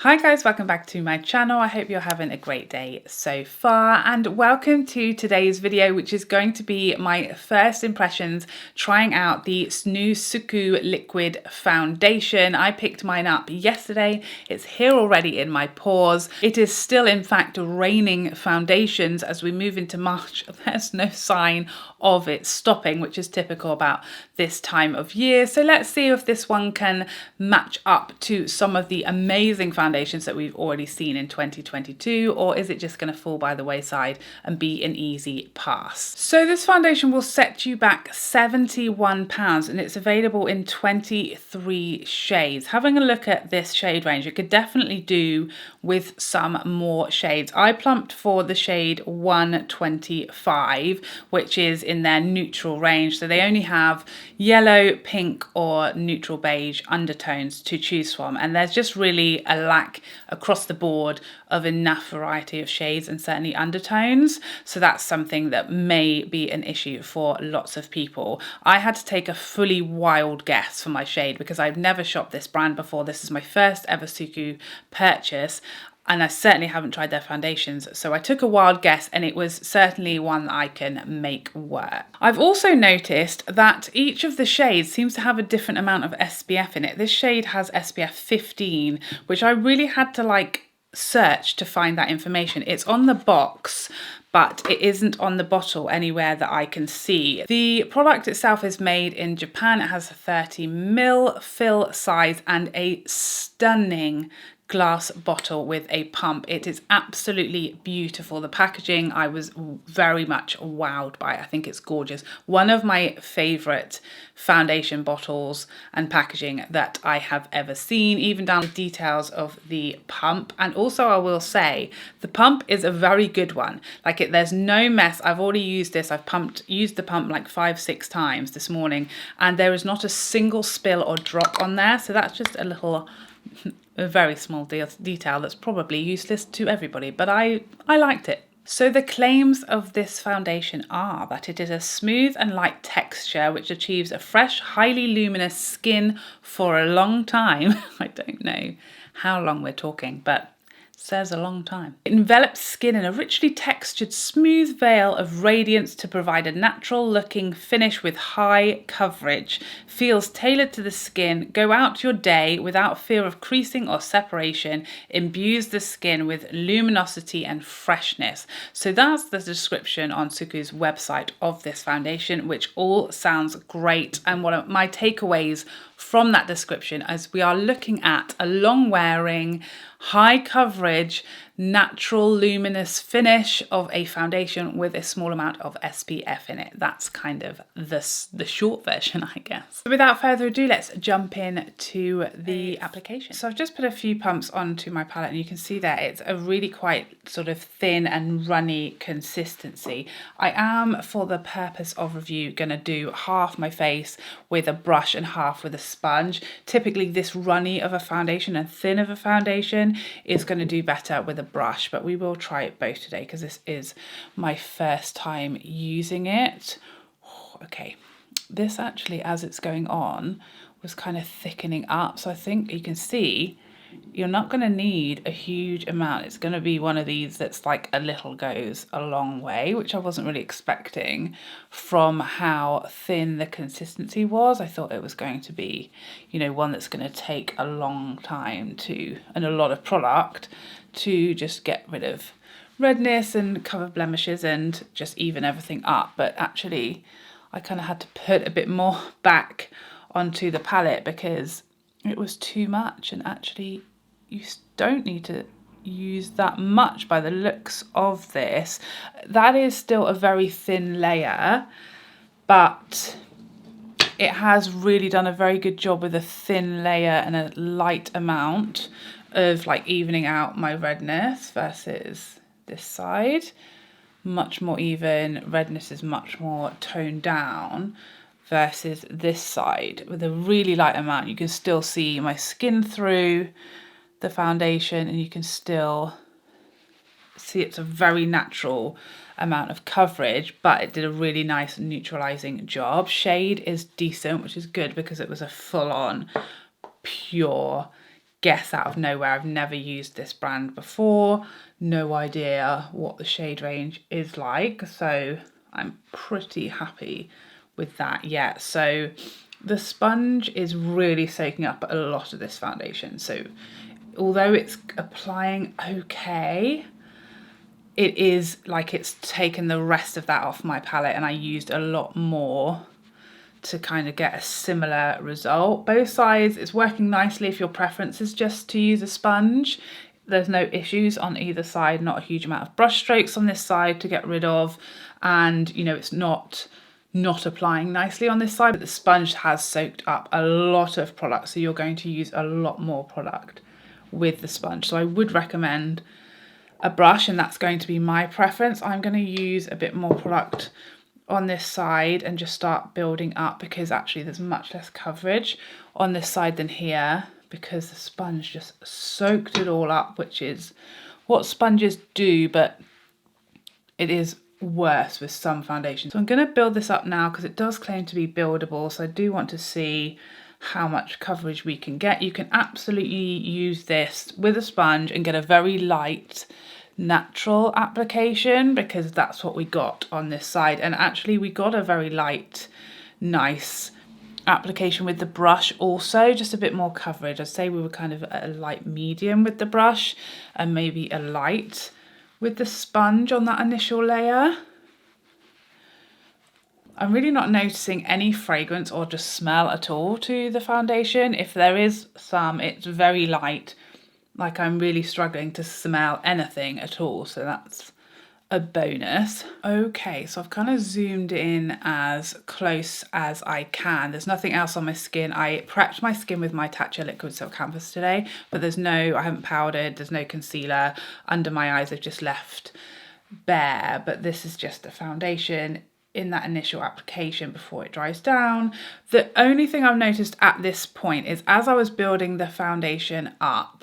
Hi guys, welcome back to my channel. I hope you're having a great day so far, and welcome to today's video, which is going to be my first impressions trying out the new Suqqu liquid foundation. I picked mine up yesterday. It's here already in my pores. It is still in fact raining foundations as we move into March. There's no sign of it stopping, which is typical about this time of year. So let's see if this one can match up to some of the amazing foundations that we've already seen in 2022, or is it just going to fall by the wayside and be an easy pass? So this foundation will set you back £71 and it's available in 23 shades. Having a look at this shade range, it could definitely do with some more shades. I plumped for the shade 125, which is in their neutral range. So they only have yellow, pink or neutral beige undertones to choose from, and there's just really a lack across the board of enough variety of shades and certainly undertones. So that's something that may be an issue for lots of people. I had to take a fully wild guess for my shade because I've never shopped this brand before. This is my first ever Suqqu purchase, and I certainly haven't tried their foundations. So I took a wild guess and it was certainly one that I can make work. I've also noticed that each of the shades seems to have a different amount of SPF in it. This shade has SPF 15, which I really had to search to find that information. It's on the box, but it isn't on the bottle anywhere that I can see. The product itself is made in Japan. It has a 30ml fill size and a stunning glass bottle with a pump. It is absolutely beautiful. The packaging, I was very much wowed by. I think it's gorgeous. One of my favorite foundation bottles and packaging that I have ever seen, even down to the details of the pump. And also I will say the pump is a very good one. There's no mess. I've already used this. I've used the pump like 5-6 times this morning, and there is not a single spill or drop on there. So that's just a very small detail that's probably useless to everybody, but I liked it. So the claims of this foundation are that it is a smooth and light texture which achieves a fresh, highly luminous skin for a long time. I don't know how long we're talking, but says a long time. It envelops skin in a richly textured, smooth veil of radiance to provide a natural looking finish with high coverage. Feels tailored to the skin. Go out your day without fear of creasing or separation. Imbues the skin with luminosity and freshness. So that's the description on Suqqu's website of this foundation, which all sounds great. And one of my takeaways from that description is we are looking at a long wearing, high coverage, natural luminous finish of a foundation with a small amount of SPF in it. That's kind of the short version, I guess. So without further ado, let's jump in to the application. So I've just put a few pumps onto my palette, and you can see that it's a really quite sort of thin and runny consistency. I am, for the purpose of review, going to do half my face with a brush and half with a sponge. Typically this runny of a foundation and thin of a foundation is going to do better with a brush, but we will try it both today because this is my first time using it. Okay, this actually, as it's going on, was kind of thickening up, so I think you can see you're not going to need a huge amount. It's going to be one of these that's like a little goes a long way, which I wasn't really expecting from how thin the consistency was. I thought it was going to be, one that's going to take a long time and a lot of product to just get rid of redness and cover blemishes and just even everything up. But actually, I kind of had to put a bit more back onto the palette because it was too much, and actually you don't need to use that much by the looks of this. That is still a very thin layer, but it has really done a very good job with a thin layer and a light amount of evening out my redness versus this side. Much more even, redness is much more toned down versus this side with a really light amount. You can still see my skin through the foundation, and you can still see it's a very natural amount of coverage, but it did a really nice neutralizing job. Shade is decent, which is good because it was a full-on pure guess out of nowhere. I've never used this brand before, no idea what the shade range is like, so I'm pretty happy with that. Yeah, so the sponge is really soaking up a lot of this foundation, so although it's applying okay, it is like it's taken the rest of that off my palette, and I used a lot more to kind of get a similar result. Both sides, it's working nicely if your preference is just to use a sponge. There's no issues on either side, not a huge amount of brush strokes on this side to get rid of, and you know, it's not applying nicely on this side, but the sponge has soaked up a lot of product, so you're going to use a lot more product with the sponge. So I would recommend a brush, and that's going to be my preference. I'm going to use a bit more product on this side and just start building up, because actually there's much less coverage on this side than here, because the sponge just soaked it all up, which is what sponges do, but it is worse with some foundations. So I'm going to build this up now because it does claim to be buildable, so I do want to see how much coverage we can get. You can absolutely use this with a sponge and get a very light natural application, because that's what we got on this side, and actually we got a very light, nice application with the brush also, just a bit more coverage. I'd say we were kind of at a light medium with the brush and maybe a light with the sponge on that initial layer. I'm really not noticing any fragrance or just smell at all to the foundation. If there is some, it's very light. Like, I'm really struggling to smell anything at all, so that's a bonus. Okay, so I've kind of zoomed in as close as I can. There's nothing else on my skin. I prepped my skin with my Tatcha Liquid Silk Canvas today, but I haven't powdered, there's no concealer. Under my eyes, I've just left bare, but this is just a foundation in that initial application before it dries down. The only thing I've noticed at this point is, as I was building the foundation up,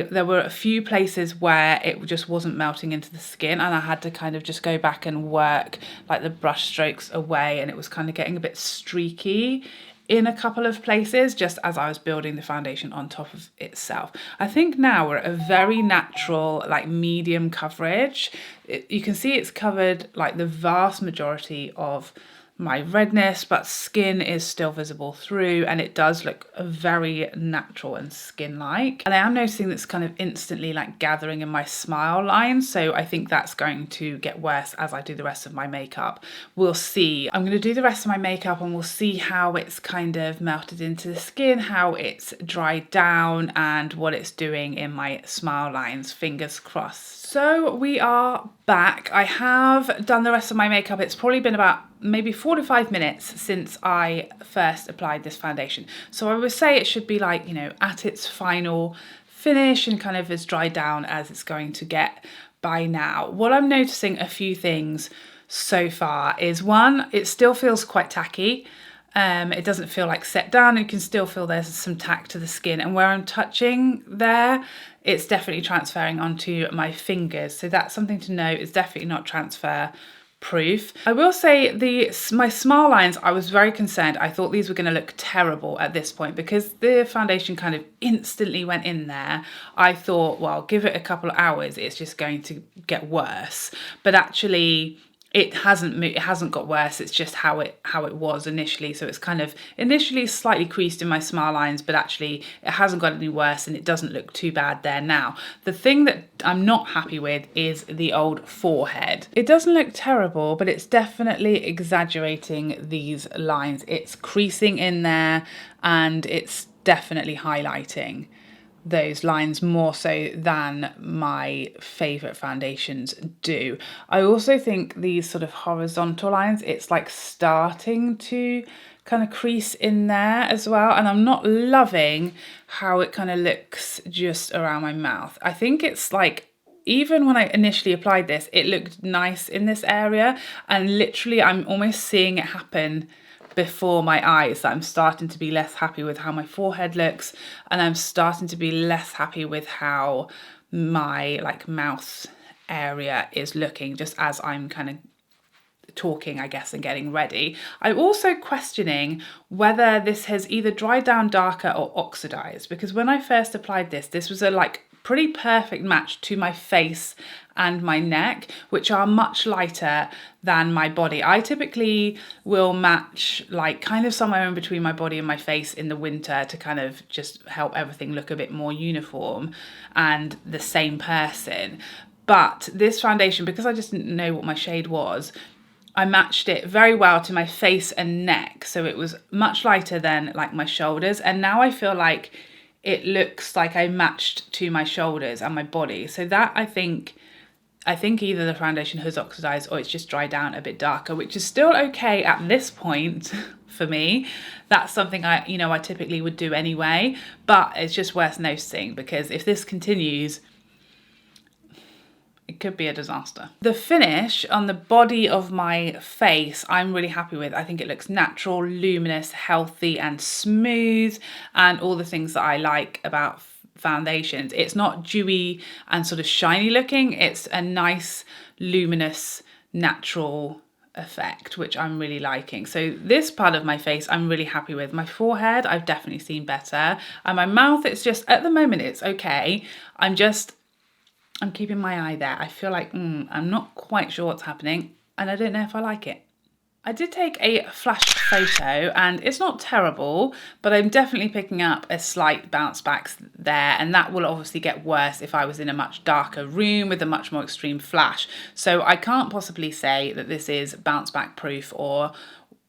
there were a few places where it just wasn't melting into the skin, and I had to kind of just go back and work like the brush strokes away, and it was kind of getting a bit streaky in a couple of places just as I was building the foundation on top of itself. I think now we're at a very natural, like medium coverage. You can see it's covered like the vast majority of my redness, but skin is still visible through, and it does look very natural and skin-like. And I am noticing that's kind of instantly like gathering in my smile line, so I think that's going to get worse as I do the rest of my makeup. We'll see. I'm going to do the rest of my makeup and we'll see how it's kind of melted into the skin, how it's dried down, and what it's doing in my smile lines. Fingers crossed. So we are back. I have done the rest of my makeup. It's probably been about maybe 45 minutes since I first applied this foundation. So I would say it should be like, you know, at its final finish and kind of as dried down as it's going to get by now. What I'm noticing a few things so far is, one, it still feels quite tacky. It doesn't feel like set down. You can still feel there's some tack to the skin, and where I'm touching there, it's definitely transferring onto my fingers. So that's something to note. It's definitely not transfer proof. I will say my smile lines, I was very concerned. I thought these were going to look terrible at this point because the foundation kind of instantly went in there. I thought, well, give it a couple of hours, it's just going to get worse. But actually, it hasn't got worse. It's just how it was initially. So it's kind of initially slightly creased in my smile lines, but actually it hasn't got any worse and it doesn't look too bad there now. The thing that I'm not happy with is the old forehead. It doesn't look terrible, but it's definitely exaggerating these lines. It's creasing in there and it's definitely highlighting those lines more so than my favorite foundations do. I also think these sort of horizontal lines, it's like starting to kind of crease in there as well, and I'm not loving how it kind of looks just around my mouth. I think it's like, even when I initially applied this, it looked nice in this area, and literally I'm almost seeing it happen before my eyes, that I'm starting to be less happy with how my forehead looks, and I'm starting to be less happy with how my like mouth area is looking, just as I'm kind of talking, I guess, and getting ready. I'm also questioning whether this has either dried down darker or oxidized, because when I first applied this, this was a like pretty perfect match to my face and my neck, which are much lighter than my body. I typically will match like kind of somewhere in between my body and my face in the winter to kind of just help everything look a bit more uniform and the same person. But this foundation, because I just didn't know what my shade was, I matched it very well to my face and neck. So it was much lighter than like my shoulders. And now I feel like it looks like I matched to my shoulders and my body. So that I think either the foundation has oxidized or it's just dried down a bit darker, which is still okay at this point for me. That's something I typically would do anyway, but it's just worth noticing because if this continues, it could be a disaster. The finish on the body of my face, I'm really happy with. I think it looks natural, luminous, healthy, and smooth, and all the things that I like about foundations. It's not dewy and sort of shiny looking. It's a nice, luminous, natural effect, which I'm really liking. So this part of my face, I'm really happy with. My forehead, I've definitely seen better. And my mouth, it's just, at the moment, it's okay. I'm keeping my eye there. I feel like I'm not quite sure what's happening and I don't know if I like it. I did take a flash photo and it's not terrible, but I'm definitely picking up a slight bounce back there, and that will obviously get worse if I was in a much darker room with a much more extreme flash. So I can't possibly say that this is bounce back proof or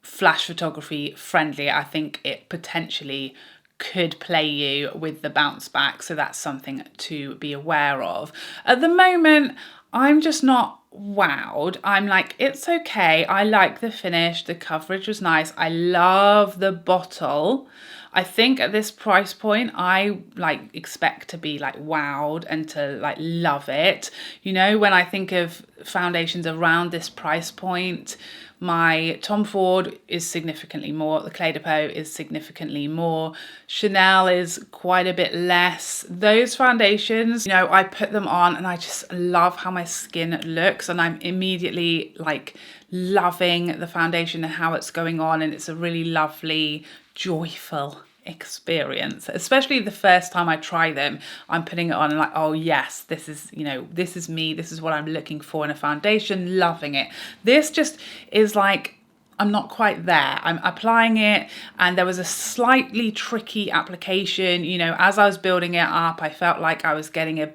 flash photography friendly. I think it potentially could play you with the bounce back, so that's something to be aware of. At the moment, I'm just not wowed. I'm like, it's okay. I like the finish. The coverage was nice. I love the bottle. I think at this price point, I like expect to be like wowed and to like love it. You know, when I think of foundations around this price point, my Tom Ford is significantly more. The Cle De Peau is significantly more. Chanel is quite a bit less. Those foundations, I put them on and I just love how my skin looks, and I'm immediately like loving the foundation and how it's going on, and it's a really lovely, joyful experience, especially the first time I try them. I'm putting it on and like, oh yes, this is me, this is what I'm looking for in a foundation, loving it. This just is like, I'm not quite there. I'm applying it and there was a slightly tricky application. As I was building it up, I felt like I was getting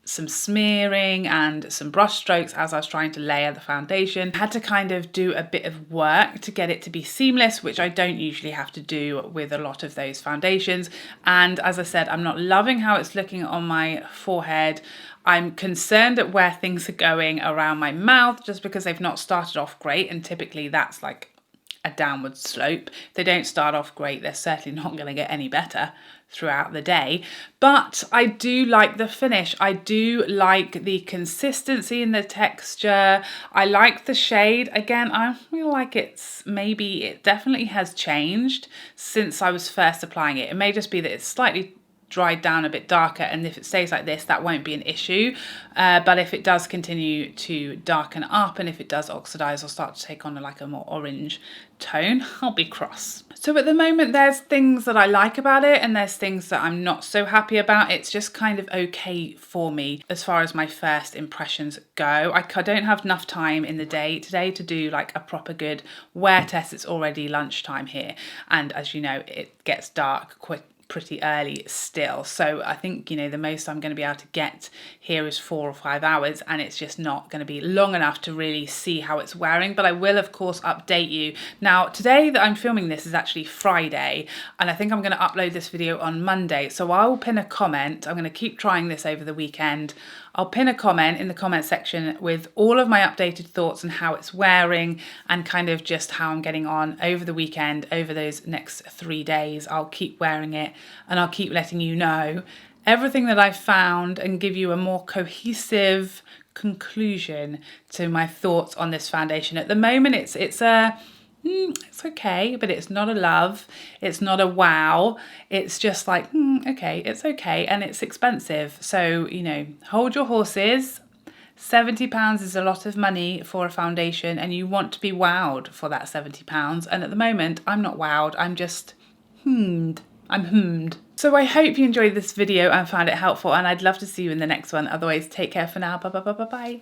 some smearing and some brush strokes as I was trying to layer the foundation. I had to kind of do a bit of work to get it to be seamless, which I don't usually have to do with a lot of those foundations. And as I said, I'm not loving how it's looking on my forehead. I'm concerned at where things are going around my mouth just because they've not started off great, and typically that's like a downward slope. If they don't start off great, they're certainly not going to get any better throughout the day. But I do like the finish. I do like the consistency in the texture. I like the shade. Again, I feel like it definitely has changed since I was first applying it. It may just be that it's slightly dried down a bit darker, and if it stays like this, that won't be an issue. But if it does continue to darken up and if it does oxidize or start to take on like a more orange tone, I'll be cross. So at the moment, there's things that I like about it and there's things that I'm not so happy about. It's just kind of okay for me as far as my first impressions go. I don't have enough time in the day today to do like a proper good wear test. It's already lunchtime here, and as you know, it gets dark pretty early still. So I think, the most I'm going to be able to get here is 4 or 5 hours, and it's just not going to be long enough to really see how it's wearing. But I will, of course, update you. Now, today that I'm filming this is actually Friday, and I think I'm going to upload this video on Monday. So I will pin a comment. I'm going to keep trying this over the weekend. I'll pin a comment in the comment section with all of my updated thoughts on how it's wearing and kind of just how I'm getting on over the weekend, over those next 3 days. I'll keep wearing it and I'll keep letting you know everything that I've found and give you a more cohesive conclusion to my thoughts on this foundation. At the moment, it's okay, but it's not a love, it's not a wow, it's just like, okay, it's okay, and it's expensive. So, hold your horses, £70 is a lot of money for a foundation, and you want to be wowed for that £70. And at the moment, I'm not wowed, I'm just hummed. So I hope you enjoyed this video and found it helpful, and I'd love to see you in the next one. Otherwise, take care for now. Bye bye bye bye bye.